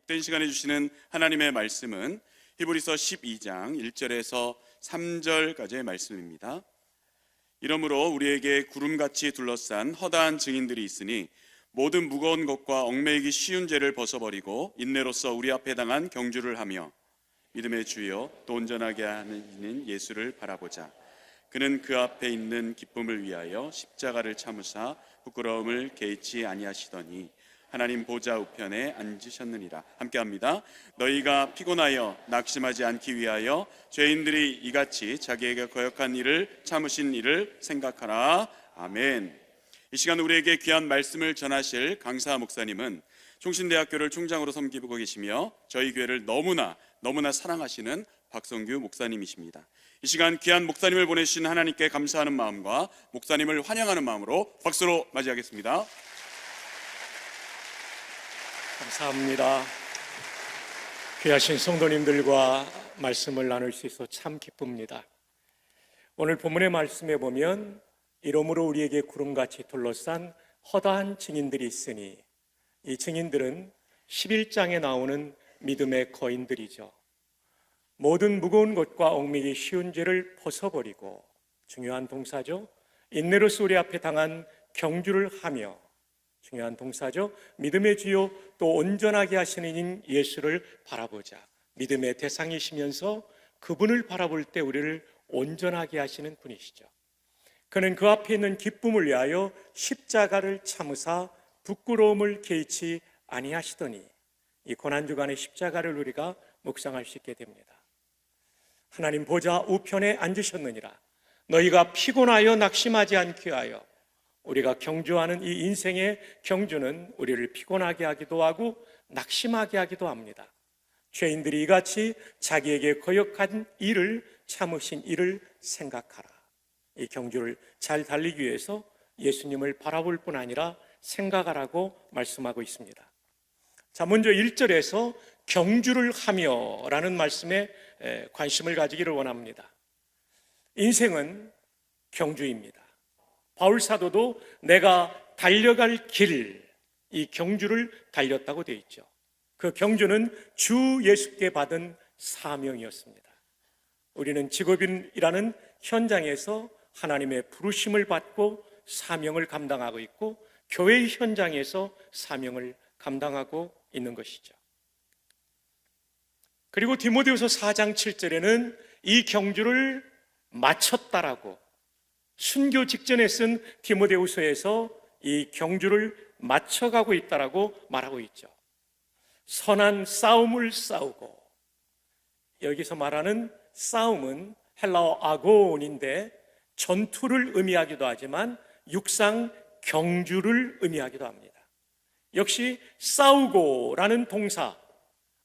복된 시간에 주시는 하나님의 말씀은 히브리서 12장 1절에서 3절까지의 말씀입니다. 이러므로 우리에게 구름같이 둘러싼 허다한 증인들이 있으니 모든 무거운 것과 얽매이기 쉬운 죄를 벗어버리고 인내로써 우리 앞에 당한 경주를 하며 믿음의 주여 또 온전하게 하는 예수를 바라보자. 그는 그 앞에 있는 기쁨을 위하여 십자가를 참으사 부끄러움을 개의치 아니하시더니 하나님 보좌 우편에 앉으셨느니라. 함께합니다. 너희가 피곤하여 낙심하지 않기 위하여 죄인들이 이같이 자기에게 거역한 일을 참으신 일을 생각하라. 아멘. 이 시간 우리에게 귀한 말씀을 전하실 강사 목사님은 총신대학교를 총장으로 섬기고 계시며 저희 교회를 너무나 사랑하시는 박성규 목사님이십니다. 이 시간 귀한 목사님을 보내주신 하나님께 감사하는 마음과 목사님을 환영하는 마음으로 박수로 맞이하겠습니다. 감사합니다. 귀하신 성도님들과 말씀을 나눌 수 있어 참 기쁩니다. 오늘 본문의 말씀에 보면 이러므로 우리에게 구름같이 둘러싼 허다한 증인들이 있으니, 이 증인들은 11장에 나오는 믿음의 거인들이죠. 모든 무거운 것과 얽매이기 쉬운 죄를 벗어버리고, 중요한 동사죠. 인내로써 우리 앞에 당한 경주를 하며, 중요한 동사죠. 믿음의 주요 또 온전하게 하시는 인 예수를 바라보자. 믿음의 대상이시면서 그분을 바라볼 때 우리를 온전하게 하시는 분이시죠. 그는 그 앞에 있는 기쁨을 위하여 십자가를 참으사 부끄러움을 개의치 아니하시더니, 이 고난주간의 십자가를 우리가 묵상할 수 있게 됩니다. 하나님 보좌 우편에 앉으셨느니라. 너희가 피곤하여 낙심하지 않게 하여. 우리가 경주하는 이 인생의 경주는 우리를 피곤하게 하기도 하고 낙심하게 하기도 합니다. 죄인들이 이같이 자기에게 거역한 일을 참으신 일을 생각하라. 이 경주를 잘 달리기 위해서 예수님을 바라볼 뿐 아니라 생각하라고 말씀하고 있습니다. 자, 먼저 1절에서 경주를 하며 라는 말씀에 관심을 가지기를 원합니다. 인생은 경주입니다. 바울 사도도 내가 달려갈 길, 이 경주를 달렸다고 되어 있죠. 그 경주는 주 예수께 받은 사명이었습니다. 우리는 직업인이라는 현장에서 하나님의 부르심을 받고 사명을 감당하고 있고, 교회의 현장에서 사명을 감당하고 있는 것이죠. 그리고 디모데후서 4장 7절에는 이 경주를 마쳤다라고, 순교 직전에 쓴 디모데후서에서 이 경주를 마쳐가고 있다라고 말하고 있죠. 선한 싸움을 싸우고, 여기서 말하는 싸움은 헬라어 아고온인데 전투를 의미하기도 하지만 육상 경주를 의미하기도 합니다. 역시 싸우고라는 동사,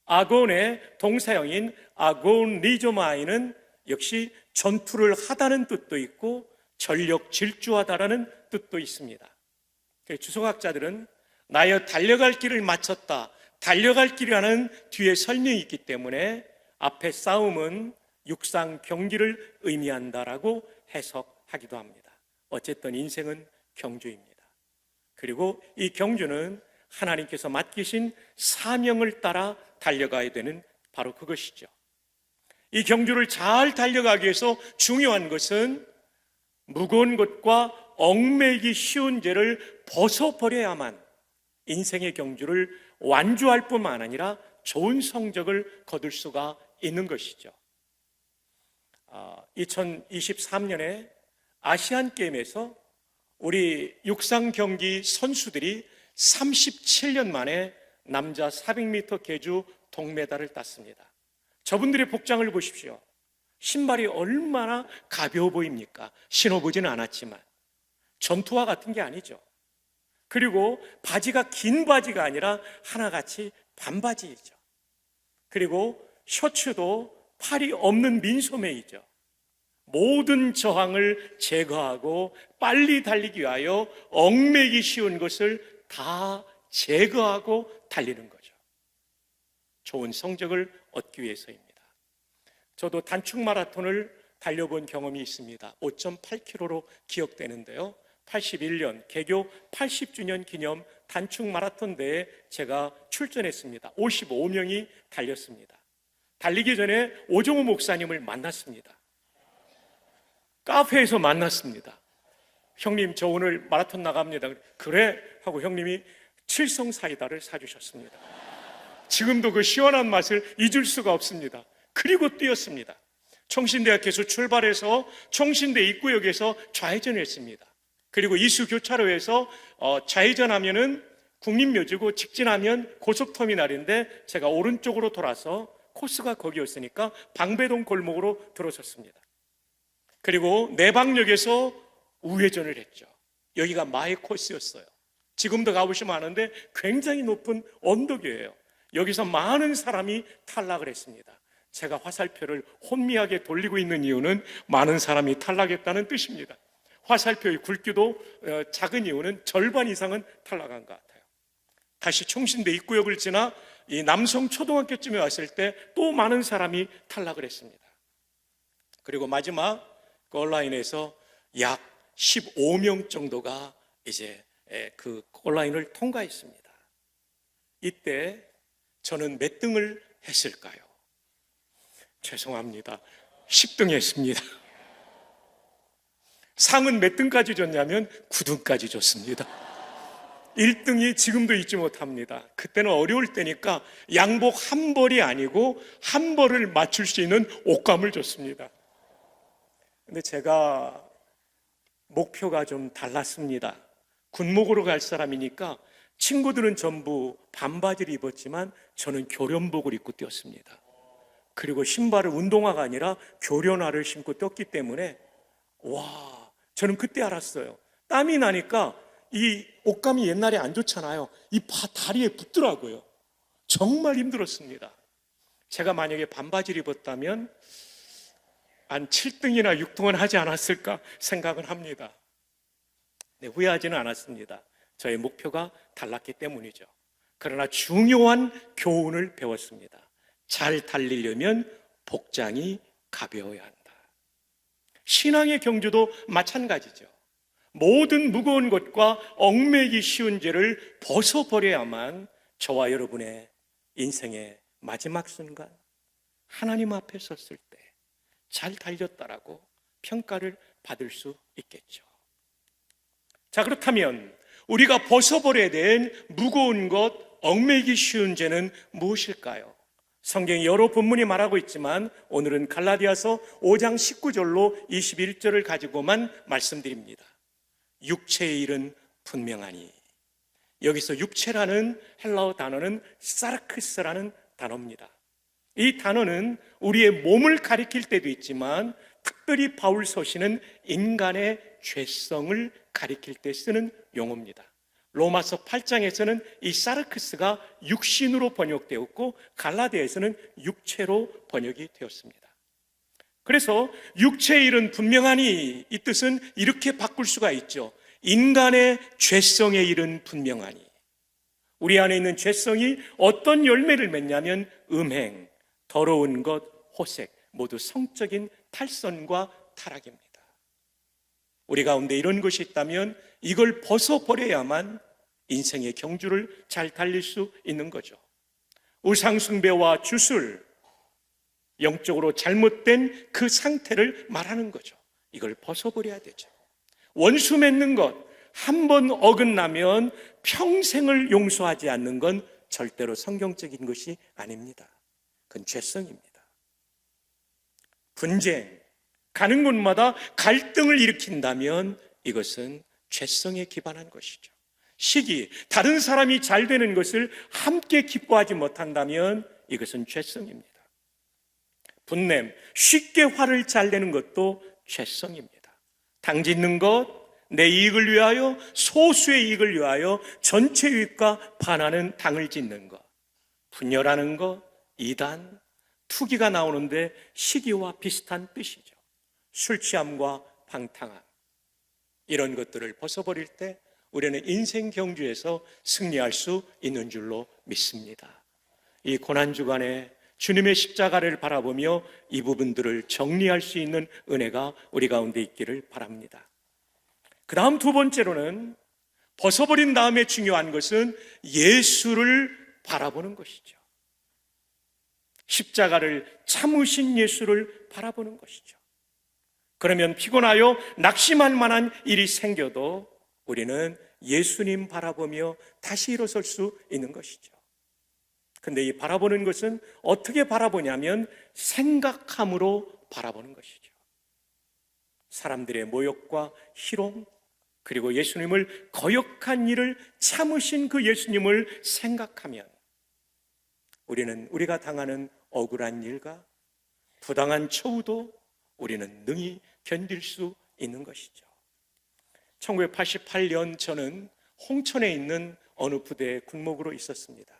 아곤의 동사형인 아곤 리조마이는 역시 전투를 하다는 뜻도 있고 전력 질주하다라는 뜻도 있습니다. 주석학자들은 나여 달려갈 길을 마쳤다, 달려갈 길이라는 뒤에 설명이 있기 때문에 앞에 싸움은 육상 경기를 의미한다라고 해석하기도 합니다. 어쨌든 인생은 경주입니다. 그리고 이 경주는 하나님께서 맡기신 사명을 따라 달려가야 되는 바로 그것이죠. 이 경주를 잘 달려가기 위해서 중요한 것은 무거운 것과 얽매이기 쉬운 죄를 벗어버려야만 인생의 경주를 완주할 뿐만 아니라 좋은 성적을 거둘 수가 있는 것이죠. 2023년에 아시안게임에서 우리 육상 경기 선수들이 37년 만에 남자 400m 계주 동메달을 땄습니다. 저분들의 복장을 보십시오. 신발이 얼마나 가벼워 보입니까? 신어보지는 않았지만 전투화 같은 게 아니죠. 그리고 바지가 긴 바지가 아니라 하나같이 반바지이죠. 그리고 셔츠도 팔이 없는 민소매이죠. 모든 저항을 제거하고 빨리 달리기 위하여 얽매이기 쉬운 것을 다 제거하고 달리는 거죠. 좋은 성적을 얻기 위해서입니다. 저도 단축 마라톤을 달려본 경험이 있습니다. 5.8km로 기억되는데요. 81년 개교 80주년 기념 단축 마라톤 대회에 제가 출전했습니다. 55명이 달렸습니다. 달리기 전에 오종호 목사님을 만났습니다. 카페에서 만났습니다. 형님, 저 오늘 마라톤 나갑니다. 그래? 하고 형님이 칠성 사이다를 사주셨습니다. 지금도 그 시원한 맛을 잊을 수가 없습니다. 그리고 뛰었습니다. 청신대학교에서 출발해서 청신대 입구역에서 좌회전했습니다. 그리고 이수교차로에서 좌회전하면은 국립묘지고 직진하면 고속터미널인데 제가 오른쪽으로 돌아서 코스가 거기였으니까 방배동 골목으로 들어섰습니다. 그리고 내방역에서 우회전을 했죠. 여기가 마의 코스였어요. 지금도 가보시면 아는데 굉장히 높은 언덕이에요. 여기서 많은 사람이 탈락을 했습니다. 제가 화살표를 혼미하게 돌리고 있는 이유는 많은 사람이 탈락했다는 뜻입니다. 화살표의 굵기도 작은 이유는 절반 이상은 탈락한 것 같아요. 다시 총신대 입구역을 지나 이 남성 초등학교쯤에 왔을 때 또 많은 사람이 탈락을 했습니다. 그리고 마지막 그 온라인에서 약 15명 정도가 이제 그 온라인을 통과했습니다. 이때 저는 몇 등을 했을까요? 죄송합니다. 10등 했습니다. 상은 몇 등까지 줬냐면 9등까지 줬습니다. 1등이 지금도 잊지 못합니다. 그때는 어려울 때니까 양복 한 벌이 아니고 한 벌을 맞출 수 있는 옷감을 줬습니다. 근데 제가 목표가 좀 달랐습니다. 군목으로 갈 사람이니까 친구들은 전부 반바지를 입었지만 저는 교련복을 입고 뛰었습니다. 그리고 신발을 운동화가 아니라 교련화를 신고 뛰었기 때문에 저는 그때 알았어요. 땀이 나니까 이 옷감이 옛날에 안 좋잖아요. 이 다리에 붙더라고요. 정말 힘들었습니다. 제가 만약에 반바지를 입었다면 한 7등이나 6등은 하지 않았을까 생각은 합니다. 네, 후회하지는 않았습니다. 저의 목표가 달랐기 때문이죠. 그러나 중요한 교훈을 배웠습니다. 잘 달리려면 복장이 가벼워야 한다. 신앙의 경주도 마찬가지죠. 모든 무거운 것과 얽매이기 쉬운 죄를 벗어버려야만 저와 여러분의 인생의 마지막 순간 하나님 앞에 섰을 때 잘 달렸다라고 평가를 받을 수 있겠죠. 자, 그렇다면 우리가 벗어버려야 될 무거운 것, 얽매이기 쉬운 죄는 무엇일까요? 성경이 여러 본문이 말하고 있지만 오늘은 갈라디아서 5장 19절로 21절을 가지고만 말씀드립니다. 육체의 일은 분명하니. 여기서 육체라는 헬라어 단어는 사르크스라는 단어입니다. 이 단어는 우리의 몸을 가리킬 때도 있지만 특별히 바울 서신은 인간의 죄성을 가리킬 때 쓰는 용어입니다. 로마서 8장에서는 이 사르크스가 육신으로 번역되었고 갈라디아에서는 육체로 번역이 되었습니다. 그래서 육체의 일은 분명하니 이 뜻은 이렇게 바꿀 수가 있죠. 인간의 죄성의 일은 분명하니. 우리 안에 있는 죄성이 어떤 열매를 맺냐면 음행, 더러운 것, 호색, 모두 성적인 탈선과 타락입니다. 우리 가운데 이런 것이 있다면 이걸 벗어버려야만 인생의 경주를 잘 달릴 수 있는 거죠. 우상숭배와 주술, 영적으로 잘못된 그 상태를 말하는 거죠. 이걸 벗어버려야 되죠. 원수 맺는 것, 한 번 어긋나면 평생을 용서하지 않는 건 절대로 성경적인 것이 아닙니다. 그건 죄성입니다. 분쟁, 가는 곳마다 갈등을 일으킨다면 이것은 죄성에 기반한 것이죠. 시기, 다른 사람이 잘 되는 것을 함께 기뻐하지 못한다면 이것은 죄성입니다. 분냄, 쉽게 화를 잘 내는 것도 죄성입니다. 당짓는 것, 내 이익을 위하여, 소수의 이익을 위하여 전체 이익과 반하는 당을 짓는 것, 분열하는 것, 이단, 투기가 나오는데 시기와 비슷한 뜻이죠. 술 취함과 방탕함, 이런 것들을 벗어버릴 때 우리는 인생 경주에서 승리할 수 있는 줄로 믿습니다. 이 고난주간에 주님의 십자가를 바라보며 이 부분들을 정리할 수 있는 은혜가 우리 가운데 있기를 바랍니다. 그 다음 두 번째로는 벗어버린 다음에 중요한 것은 예수를 바라보는 것이죠. 십자가를 참으신 예수를 바라보는 것이죠. 그러면 피곤하여 낙심할 만한 일이 생겨도 우리는 예수님 바라보며 다시 일어설 수 있는 것이죠. 근데 이 바라보는 것은 어떻게 바라보냐면 생각함으로 바라보는 것이죠. 사람들의 모욕과 희롱, 그리고 예수님을 거역한 일을 참으신 그 예수님을 생각하면 우리는 우리가 당하는 억울한 일과 부당한 처우도 우리는 능히 견딜 수 있는 것이죠. 1988년 저는 홍천에 있는 어느 부대에 군목으로 있었습니다.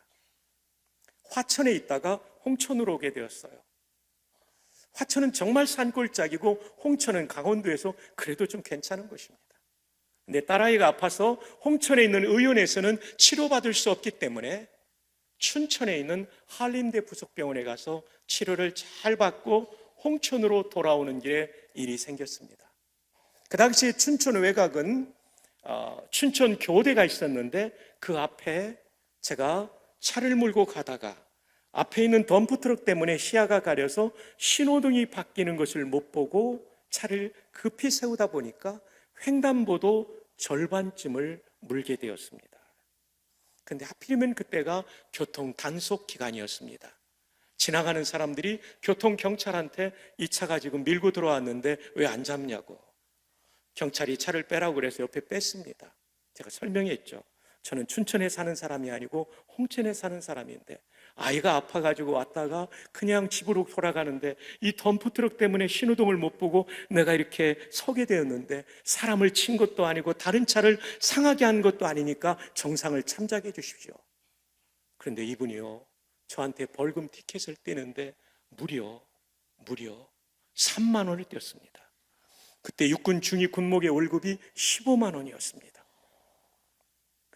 화천에 있다가 홍천으로 오게 되었어요. 화천은 정말 산골짜기고 홍천은 강원도에서 그래도 좀 괜찮은 것입니다. 근데 딸아이가 아파서 홍천에 있는 의원에서는 치료받을 수 없기 때문에 춘천에 있는 한림대 부속병원에 가서 치료를 잘 받고 홍천으로 돌아오는 길에 일이 생겼습니다. 그 당시에 춘천 외곽은 춘천 교대가 있었는데 그 앞에 제가 차를 몰고 가다가 앞에 있는 덤프트럭 때문에 시야가 가려서 신호등이 바뀌는 것을 못 보고 차를 급히 세우다 보니까 횡단보도 절반쯤을 물게 되었습니다. 근데 하필이면 그때가 교통 단속 기간이었습니다. 지나가는 사람들이 교통경찰한테 이 차가 지금 밀고 들어왔는데 왜 안 잡냐고. 경찰이 차를 빼라고 그래서 옆에 뺐습니다. 제가 설명했죠. 저는 춘천에 사는 사람이 아니고 홍천에 사는 사람인데 아이가 아파가지고 왔다가 그냥 집으로 돌아가는데 이 덤프트럭 때문에 신호등을 못 보고 내가 이렇게 서게 되었는데 사람을 친 것도 아니고 다른 차를 상하게 한 것도 아니니까 정상을 참작해 주십시오. 그런데 이분이요, 저한테 벌금 티켓을 떼는데 무려 3만 원을 떼었습니다. 그때 육군 중위 군목의 월급이 15만 원이었습니다.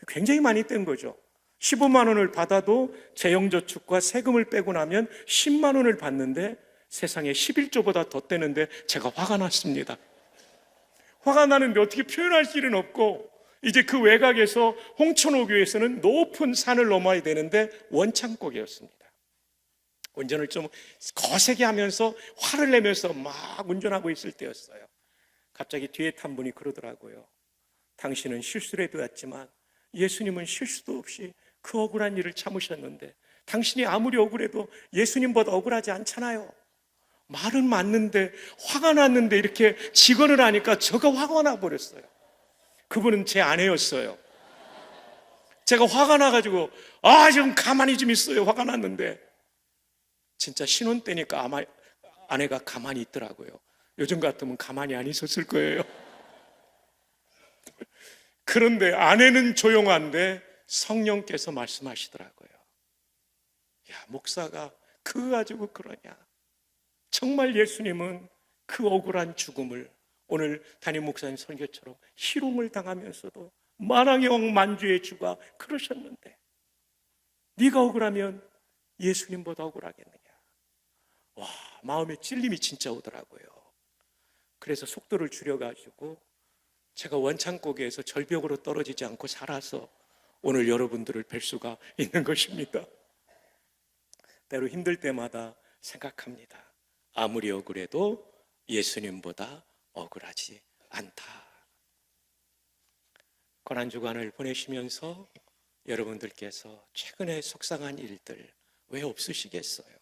굉장히 많이 뗀 거죠. 15만 원을 받아도 재형저축과 세금을 빼고 나면 10만 원을 받는데 세상에 11조보다 더 떼는데 제가 화가 났습니다. 화가 나는데 어떻게 표현할 길은 없고 이제 그 외곽에서 홍천호교에서는 높은 산을 넘어야 되는데 원창고개였습니다. 운전을 좀 거세게 하면서 화를 내면서 막 운전하고 있을 때였어요. 갑자기 뒤에 탄 분이 그러더라고요. 당신은 실수를 해도 했지만 예수님은 실수도 없이 그 억울한 일을 참으셨는데 당신이 아무리 억울해도 예수님보다 억울하지 않잖아요. 말은 맞는데 화가 났는데 이렇게 직언을 하니까 저가 화가 나버렸어요. 그분은 제 아내였어요. 제가 화가 나가지고 좀 가만히 좀 있어요. 화가 났는데 진짜 신혼 때니까 아마 아내가 가만히 있더라고요. 요즘 같으면 가만히 안 있었을 거예요. 그런데 아내는 조용한데 성령께서 말씀하시더라고요. 야, 목사가 그거 가지고 그러냐. 정말 예수님은 그 억울한 죽음을 오늘 담임 목사님 설교처럼 희롱을 당하면서도 만왕의 왕 만주의 주가 그러셨는데 네가 억울하면 예수님보다 억울하겠느냐. 와, 마음에 찔림이 진짜 오더라고요. 그래서 속도를 줄여가지고 제가 원창고개에서 절벽으로 떨어지지 않고 살아서 오늘 여러분들을 뵐 수가 있는 것입니다. 때로 힘들 때마다 생각합니다. 아무리 억울해도 예수님보다 억울하지 않다. 고난주간을 보내시면서 여러분들께서 최근에 속상한 일들 왜 없으시겠어요?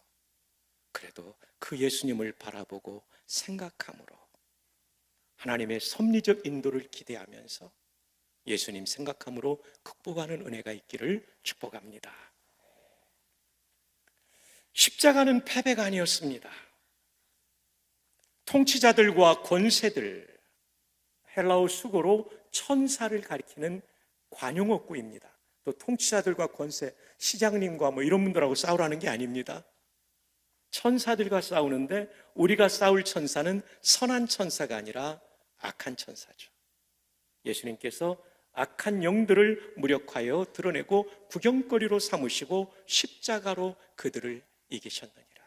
그래도 그 예수님을 바라보고 생각함으로 하나님의 섭리적 인도를 기대하면서 예수님 생각함으로 극복하는 은혜가 있기를 축복합니다. 십자가는 패배가 아니었습니다. 통치자들과 권세들, 헬라어 수고로 천사를 가리키는 관용어구입니다. 또 통치자들과 권세, 시장님과 이런 분들하고 싸우라는 게 아닙니다. 천사들과 싸우는데 우리가 싸울 천사는 선한 천사가 아니라 악한 천사죠. 예수님께서 악한 영들을 무력하여 드러내고 구경거리로 삼으시고 십자가로 그들을 이기셨느니라.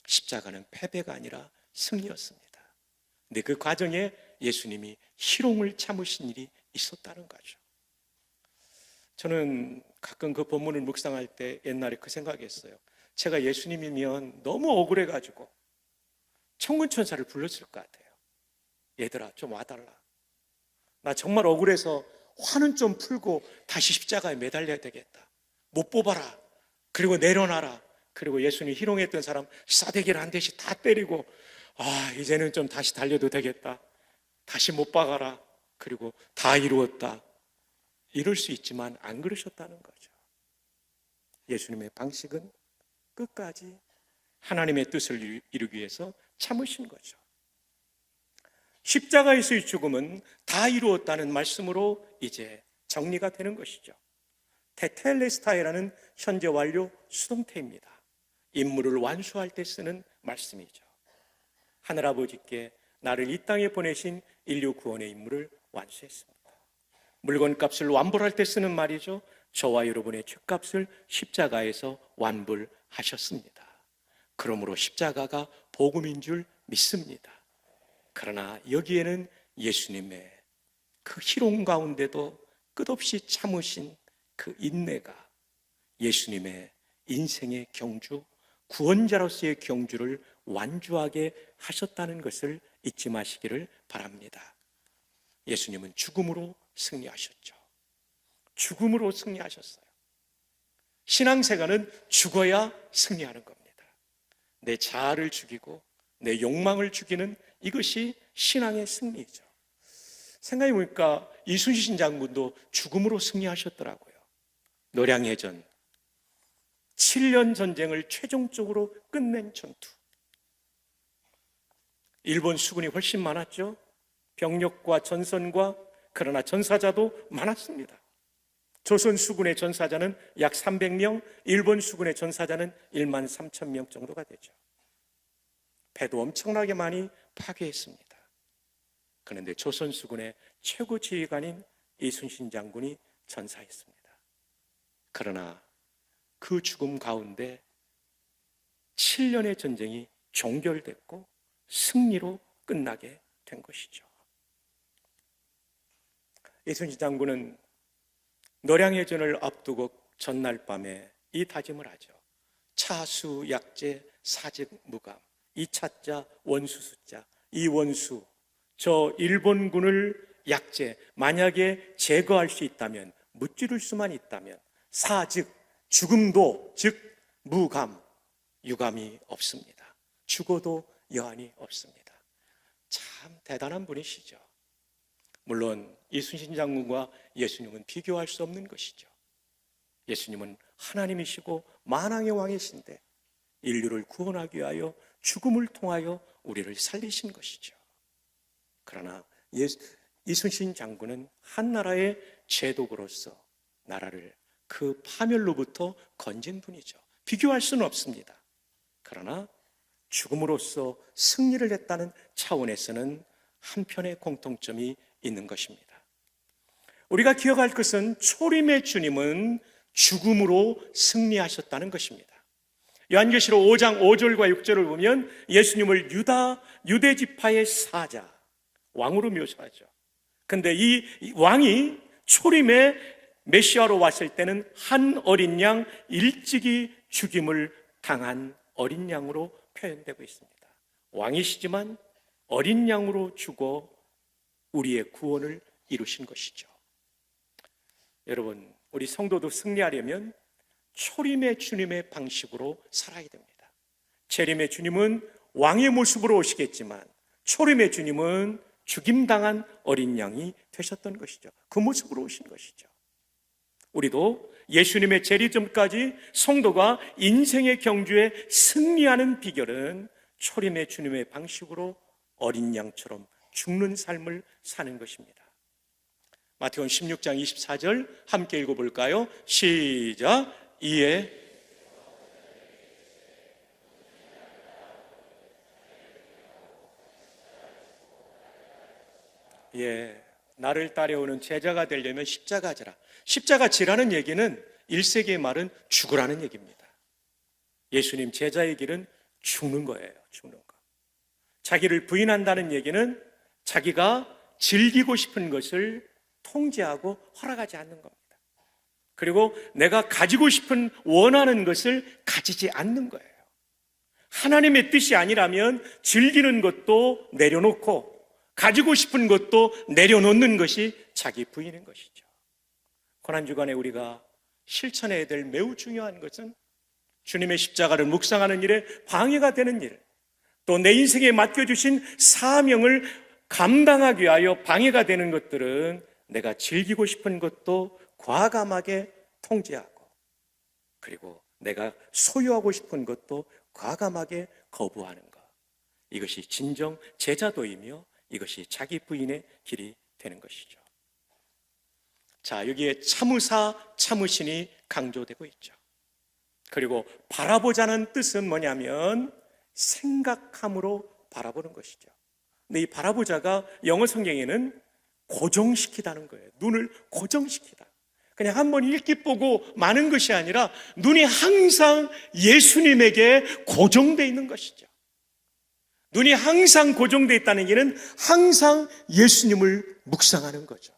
십자가는 패배가 아니라 승리였습니다. 근데 그 과정에 예수님이 희롱을 참으신 일이 있었다는 거죠. 저는 가끔 그 본문을 묵상할 때 옛날에 그 생각했어요. 제가 예수님이면 너무 억울해가지고 천군천사를 불렀을 것 같아요. 얘들아, 좀 와달라. 나 정말 억울해서 화는 좀 풀고 다시 십자가에 매달려야 되겠다. 못 뽑아라. 그리고 내려놔라. 그리고 예수님 희롱했던 사람 싸대기를 한 대씩 다 때리고, 이제는 좀 다시 달려도 되겠다. 다시 못 박아라. 그리고 다 이루었다. 이럴 수 있지만 안 그러셨다는 거죠. 예수님의 방식은 끝까지 하나님의 뜻을 이루기 위해서 참으신 거죠. 십자가에서의 죽음은 다 이루었다는 말씀으로 이제 정리가 되는 것이죠. 테텔레스타이라는 현재 완료 수동태입니다. 임무를 완수할 때 쓰는 말씀이죠. 하늘아버지께 나를 이 땅에 보내신 인류 구원의 임무를 완수했습니다. 물건값을 완불할 때 쓰는 말이죠. 저와 여러분의 죄값을 십자가에서 완불하셨습니다. 그러므로 십자가가 복음인 줄 믿습니다. 그러나 여기에는 예수님의 그 희롱 가운데도 끝없이 참으신 그 인내가 예수님의 인생의 경주, 구원자로서의 경주를 완주하게 하셨다는 것을 잊지 마시기를 바랍니다. 예수님은 죽음으로 승리하셨죠. 죽음으로 승리하셨어요. 신앙생활은 죽어야 승리하는 겁니다. 내 자아를 죽이고 내 욕망을 죽이는 이것이 신앙의 승리죠. 생각해보니까 이순신 장군도 죽음으로 승리하셨더라고요. 노량해전 7년 전쟁을 최종적으로 끝낸 전투. 일본 수군이 훨씬 많았죠. 병력과 전선과, 그러나 전사자도 많았습니다. 조선 수군의 전사자는 약 300명, 일본 수군의 전사자는 1만 3천 명 정도가 되죠. 배도 엄청나게 많이 파괴했습니다. 그런데 조선 수군의 최고 지휘관인 이순신 장군이 전사했습니다. 그러나 그 죽음 가운데 7년의 전쟁이 종결됐고 승리로 끝나게 된 것이죠. 이순신 장군은 노량해전을 앞두고 전날 밤에 이 다짐을 하죠. 차수, 약재, 사직, 무감. 이 차자, 원수 숫자. 이 원수, 저 일본군을 약재, 만약에 제거할 수 있다면, 무찌를 수만 있다면, 사즉, 죽음도, 즉 무감, 유감이 없습니다. 죽어도 여한이 없습니다. 참 대단한 분이시죠. 물론 이순신 장군과 예수님은 비교할 수 없는 것이죠. 예수님은 하나님이시고 만왕의 왕이신데 인류를 구원하기 위하여 죽음을 통하여 우리를 살리신 것이죠. 그러나 이순신 장군은 한 나라의 제독으로서 나라를 그 파멸로부터 건진 분이죠. 비교할 수는 없습니다. 그러나 죽음으로써 승리를 했다는 차원에서는 한편의 공통점이 있는 것입니다. 우리가 기억할 것은 초림의 주님은 죽음으로 승리하셨다는 것입니다. 요한계시록 5장 5절과 6절을 보면 예수님을 유대 지파의 사자, 왕으로 묘사하죠. 근데 이 왕이 초림의 메시아로 왔을 때는 한 어린 양, 일찍이 죽임을 당한 어린 양으로 표현되고 있습니다. 왕이시지만 어린 양으로 죽어 우리의 구원을 이루신 것이죠. 여러분, 우리 성도도 승리하려면 초림의 주님의 방식으로 살아야 됩니다. 재림의 주님은 왕의 모습으로 오시겠지만 초림의 주님은 죽임당한 어린 양이 되셨던 것이죠. 그 모습으로 오신 것이죠. 우리도 예수님의 재림 전까지 성도가 인생의 경주에 승리하는 비결은 초림의 주님의 방식으로 어린 양처럼 죽는 삶을 사는 것입니다. 마태복음 16장 24절 함께 읽어볼까요? 시작. 이에 나를 따라오는 제자가 되려면 십자가 지라. 십자가 지라는 얘기는 1세기의 말은 죽으라는 얘기입니다. 예수님 제자의 길은 죽는 거예요. 죽는 거. 자기를 부인한다는 얘기는 자기가 즐기고 싶은 것을 통제하고 허락하지 않는 겁니다. 그리고 내가 가지고 싶은 원하는 것을 가지지 않는 거예요. 하나님의 뜻이 아니라면 즐기는 것도 내려놓고 가지고 싶은 것도 내려놓는 것이 자기 부인인 것이죠. 고난주간에 우리가 실천해야 될 매우 중요한 것은 주님의 십자가를 묵상하는 일에 방해가 되는 일, 또 내 인생에 맡겨주신 사명을 감당하기 위하여 방해가 되는 것들은 내가 즐기고 싶은 것도 과감하게 통제하고, 그리고 내가 소유하고 싶은 것도 과감하게 거부하는 것. 이것이 진정 제자도이며 이것이 자기 부인의 길이 되는 것이죠. 자, 여기에 참으사, 참으신이 강조되고 있죠. 그리고 바라보자는 뜻은 뭐냐면 생각함으로 바라보는 것이죠. 근데 이 바라보자가 영어 성경에는 고정시키다는 거예요. 눈을 고정시키다. 그냥 한번 읽기 보고 마는 것이 아니라 눈이 항상 예수님에게 고정되어 있는 것이죠. 눈이 항상 고정되어 있다는 얘기는 항상 예수님을 묵상하는 거죠.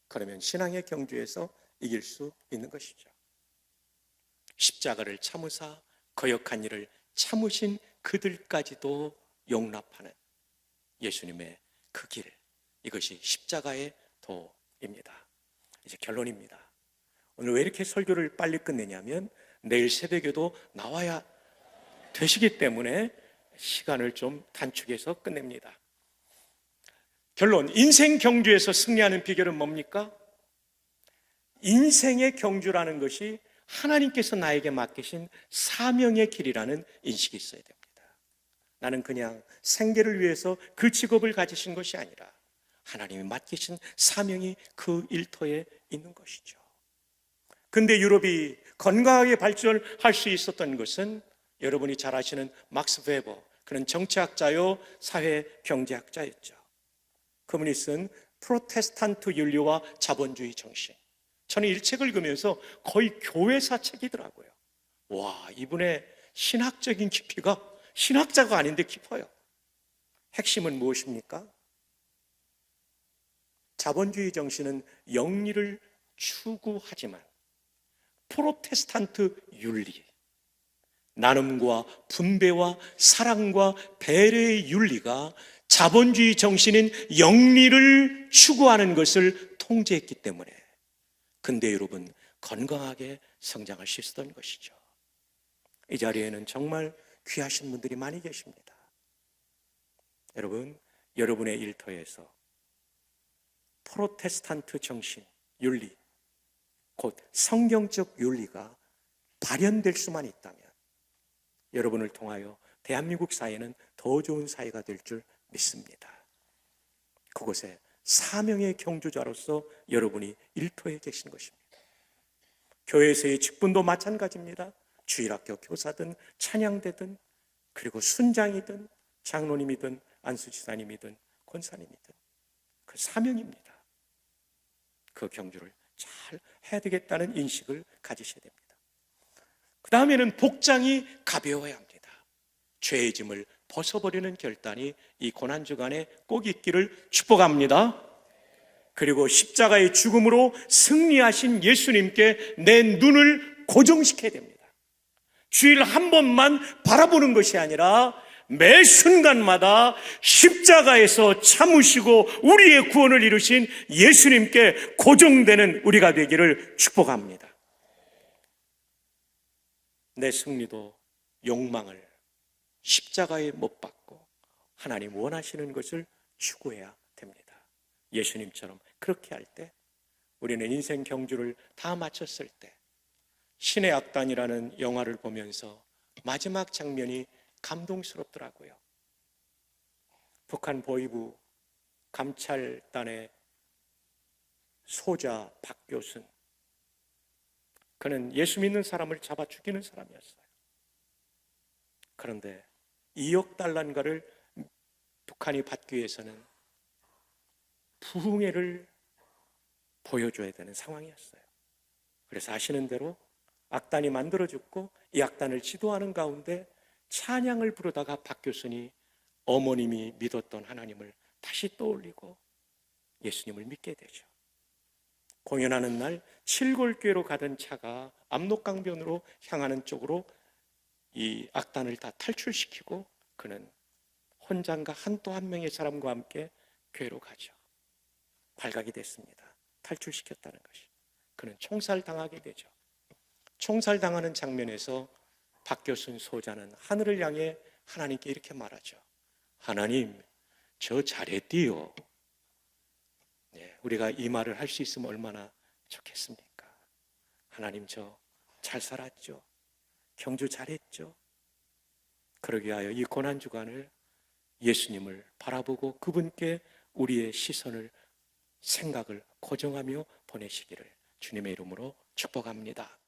그러면 신앙의 경주에서 이길 수 있는 것이죠. 십자가를 참으사 거역한 일을 참으신 그들까지도 용납하는 예수님의 그 길, 이것이 십자가의 도입니다. 이제 결론입니다. 오늘 왜 이렇게 설교를 빨리 끝내냐면 내일 새벽에도 나와야 되시기 때문에 시간을 좀 단축해서 끝냅니다. 결론, 인생 경주에서 승리하는 비결은 뭡니까? 인생의 경주라는 것이 하나님께서 나에게 맡기신 사명의 길이라는 인식이 있어야 됩니다. 나는 그냥 생계를 위해서 그 직업을 가지신 것이 아니라 하나님이 맡기신 사명이 그 일터에 있는 것이죠. 근데 유럽이 건강하게 발전할 수 있었던 것은 여러분이 잘 아시는 막스 베버, 그는 정치학자요 사회 경제학자였죠. 그분이 쓴 프로테스탄트 윤리와 자본주의 정신, 저는 이 책을 읽으면서 거의 교회사 책이더라고요. 와, 이분의 신학적인 깊이가 신학자가 아닌데 깊어요. 핵심은 무엇입니까? 자본주의 정신은 영리를 추구하지만 프로테스탄트 윤리, 나눔과 분배와 사랑과 배려의 윤리가 자본주의 정신인 영리를 추구하는 것을 통제했기 때문에 근대 여러분 건강하게 성장할 수 있었던 것이죠. 이 자리에는 정말 귀하신 분들이 많이 계십니다. 여러분, 여러분의 일터에서 프로테스탄트 정신, 윤리, 곧 성경적 윤리가 발현될 수만 있다면 여러분을 통하여 대한민국 사회는 더 좋은 사회가 될 줄 믿습니다. 그곳에 사명의 경주자로서 여러분이 일터에 계신 것입니다. 교회에서의 직분도 마찬가지입니다. 주일학교 교사든 찬양대든 그리고 순장이든 장로님이든 안수지사님이든 권사님이든 그 사명입니다. 그 경주를 잘 해야 되겠다는 인식을 가지셔야 됩니다. 그 다음에는 복장이 가벼워야 합니다. 죄의 짐을 벗어버리는 결단이 이 고난주간에 꼭 있기를 축복합니다. 그리고 십자가의 죽음으로 승리하신 예수님께 내 눈을 고정시켜야 됩니다. 주일 한 번만 바라보는 것이 아니라 매 순간마다 십자가에서 참으시고 우리의 구원을 이루신 예수님께 고정되는 우리가 되기를 축복합니다. 내 승리도 욕망을 십자가에 못 박고 하나님 원하시는 것을 추구해야 됩니다. 예수님처럼 그렇게 할 때 우리는 인생 경주를 다 마쳤을 때 신의 악단이라는 영화를 보면서 마지막 장면이 감동스럽더라고요. 북한 보위부 감찰단의 소자 박교순, 그는 예수 믿는 사람을 잡아 죽이는 사람이었어요. 그런데 2억 달러인가를 북한이 받기 위해서는 부흥회를 보여줘야 되는 상황이었어요. 그래서 아시는 대로 악단이 만들어 죽고 이 악단을 지도하는 가운데 찬양을 부르다가 박교순이 어머님이 믿었던 하나님을 다시 떠올리고 예수님을 믿게 되죠. 공연하는 날 칠골교회로 가던 차가 압록강변으로 향하는 쪽으로 이 악단을 다 탈출시키고 그는 혼자인가 또 한 명의 사람과 함께 교회로 가죠. 발각이 됐습니다. 탈출시켰다는 것이. 그는 총살당하게 되죠. 총살당하는 장면에서 박교순 소자는 하늘을 향해 하나님께 이렇게 말하죠. 하나님, 저 잘했디요. 네, 우리가 이 말을 할 수 있으면 얼마나 좋겠습니까? 하나님, 저 잘 살았죠. 경주 잘했죠. 그러기 위하여 이 고난주간을 예수님을 바라보고 그분께 우리의 시선을, 생각을 고정하며 보내시기를 주님의 이름으로 축복합니다.